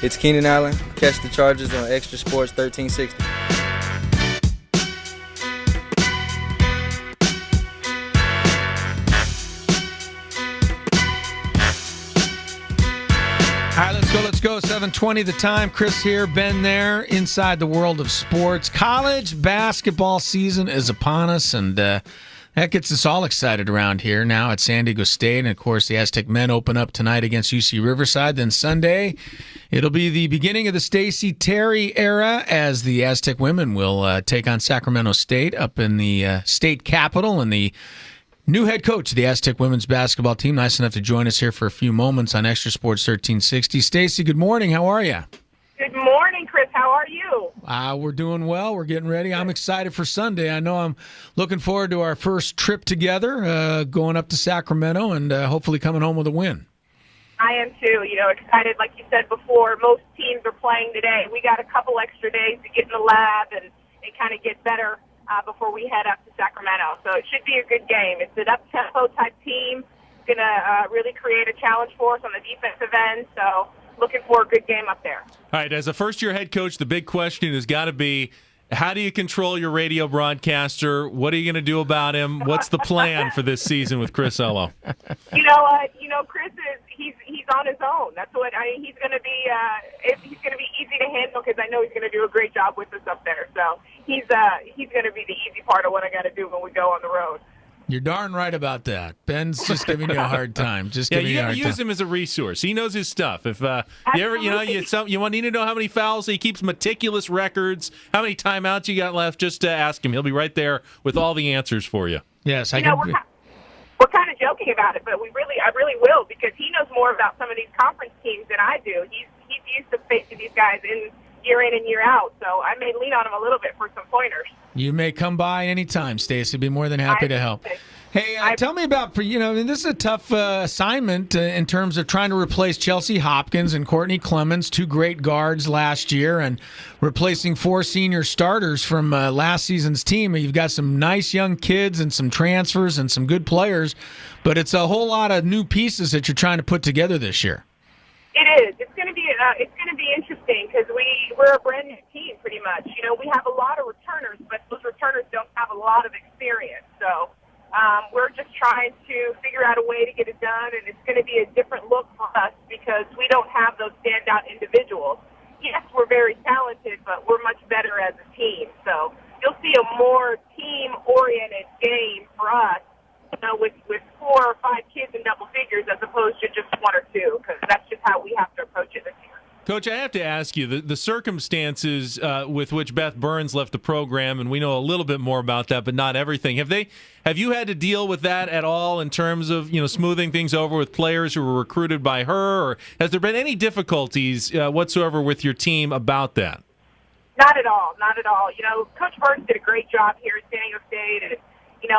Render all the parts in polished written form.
It's Keenan Allen. Catch the Chargers on XTRA Sports 1360. All right, let's go. 7:20 the time. Chris here, Ben there, inside the world of sports. College basketball season is upon us, and that gets us all excited around here now at San Diego State. And, of course, the Aztec men open up tonight against UC Riverside. Then Sunday, it'll be the beginning of the Stacie Terry era as the Aztec women will take on Sacramento State up in the state capitol, and the new head coach of the Aztec women's basketball team, nice enough to join us here for a few moments on XTRA Sports 1360. Stacie, good morning. How are you? Good morning, Chris. How are you? We're doing well. We're getting ready. I'm excited for Sunday. I know I'm looking forward to our first trip together, going up to Sacramento and hopefully coming home with a win. I am too. Excited. Like you said before, most teams are playing today. We got a couple extra days to get in the lab and kind of get better before we head up to Sacramento. So it should be a good game. It's an up-tempo type team. It's going to really create a challenge for us on the defensive end. So looking for a good game up there. All right, as a first-year head coach, the big question has got to be, how do you control your radio broadcaster? What are you going to do about him? What's the plan for this season with Chris Ello? Chris he's on his own. That's what he's going to be. He's going to be easy to handle because I know he's going to do a great job with us up there. So he's going to be the easy part of what I got to do when we go on the road. You're darn right about that. Ben's just giving you a hard time. You use him as a resource. He knows his stuff. If you ever, you need to know how many fouls he keeps, meticulous records, how many timeouts you got left. Just ask him. He'll be right there with all the answers for you. Yes, we're kind of joking about it, but I really will, because he knows more about some of these conference teams than I do. He's used to facing these guys in and year out, so I may lean on him a little bit for some pointers. You may come by anytime, Stacie. Be more than happy to help. Hey, tell me about, this is a tough assignment in terms of trying to replace Chelsea Hopkins and Courtney Clemens, two great guards last year, and replacing four senior starters from last season's team. You've got some nice young kids and some transfers and some good players, but it's a whole lot of new pieces that you're trying to put together this year. It is. It's going to be interesting because we're a brand new team, pretty much. We have a lot of returners, but those returners don't have a lot of experience. So we're just trying to figure out a way to get it done, and it's going to be a different look for us because we don't have those standout individuals. Yes, we're very talented, but we're much better as a team. So you'll see a more team-oriented game for us, with 4 or 5 kids in double figures as opposed to just 1 or 2, because that's just how we have to approach it this year. Coach, I have to ask you, the circumstances with which Beth Burns left the program, and we know a little bit more about that, but not everything. Have you had to deal with that at all in terms of smoothing things over with players who were recruited by her, or has there been any difficulties whatsoever with your team about that? Not at all. Not at all. Coach Burns did a great job here at San Diego State, and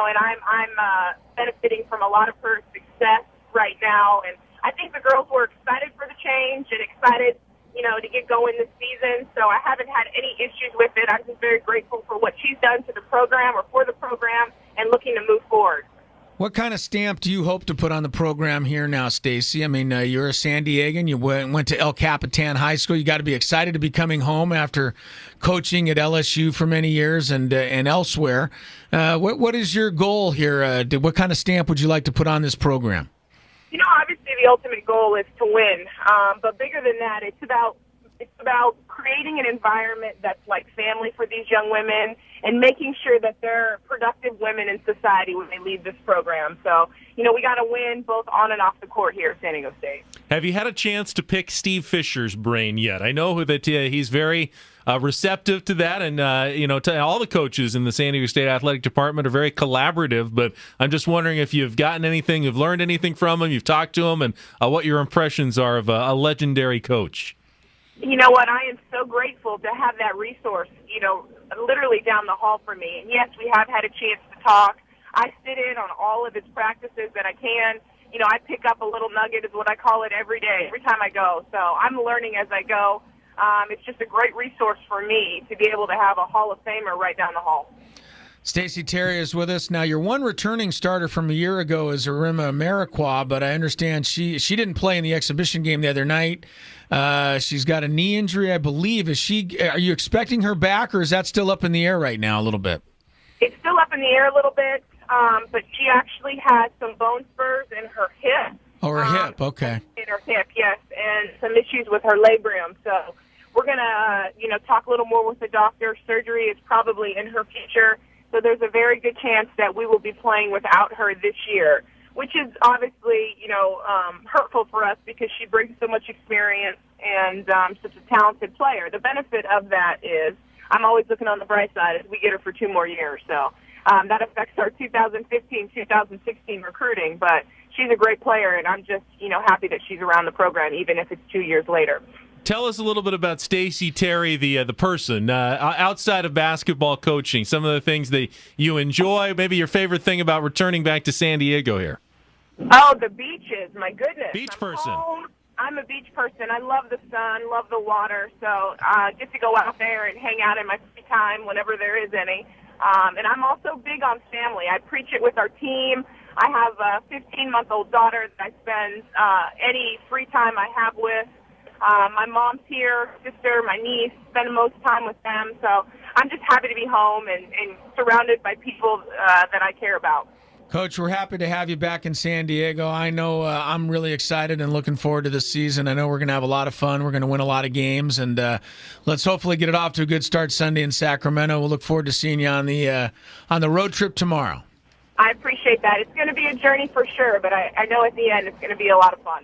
I'm benefiting from a lot of her success right now, and I think the girls were excited for the change and excited to get going this season, so I haven't had any issues with it. I'm just very grateful for what she's done to the program or for the program and looking to move forward. What kind of stamp do you hope to put on the program here now, Stacie? I mean, you're a San Diegan. You went to El Capitan High School. You got to be excited to be coming home after coaching at LSU for many years and elsewhere. What is your goal here? What kind of stamp would you like to put on this program? Obviously the ultimate goal is to win, but bigger than that, it's about creating an environment that's like family for these young women and making sure that they're productive women in society when they leave this program. So, we got to win both on and off the court here at San Diego State. Have you had a chance to pick Steve Fisher's brain yet? I know that he's very receptive to that, and to all the coaches in the San Diego State Athletic Department are very collaborative, but I'm just wondering if you've gotten anything, you've learned anything from him, you've talked to him, and what your impressions are of a legendary coach. You know what? I am so grateful to have that resource, literally down the hall from me. And yes, we have had a chance to talk. I sit in on all of his practices that I can. I pick up a little nugget, is what I call it, every day, every time I go. So I'm learning as I go. It's just a great resource for me to be able to have a Hall of Famer right down the hall. Stacie Terry is with us. Now, your one returning starter from a year ago is Arima Marikwa, but I understand she didn't play in the exhibition game the other night. She's got a knee injury, I believe. Are you expecting her back, or is that still up in the air right now a little bit? It's still up in the air a little bit, but she actually had some bone spurs in her hip. Oh, her hip, okay. In her hip, yes, and some issues with her labrum. So we're going to, talk a little more with the doctor. Surgery is probably in her future. So there's a very good chance that we will be playing without her this year, which is obviously, hurtful for us because she brings so much experience and such a talented player. The benefit of that is I'm always looking on the bright side as we get her for 2 more years. So that affects our 2015-2016 recruiting, but she's a great player, and I'm just, happy that she's around the program, even if it's 2 years later. Tell us a little bit about Stacie Terry, the person, outside of basketball coaching, some of the things that you enjoy, maybe your favorite thing about returning back to San Diego here. Oh, the beaches, my goodness. Beach person. I'm a beach person. I love the sun, love the water, so get to go out there and hang out in my free time whenever there is any. And I'm also big on family. I preach it with our team. I have a 15-month-old daughter that I spend any free time I have with. My mom's here, sister, my niece, spend the most time with them. So I'm just happy to be home and surrounded by people that I care about. Coach, we're happy to have you back in San Diego. I know I'm really excited and looking forward to this season. I know we're going to have a lot of fun. We're going to win a lot of games, and let's hopefully get it off to a good start Sunday in Sacramento. We'll look forward to seeing you on the road trip tomorrow. I appreciate that. It's going to be a journey for sure, but I know at the end it's going to be a lot of fun.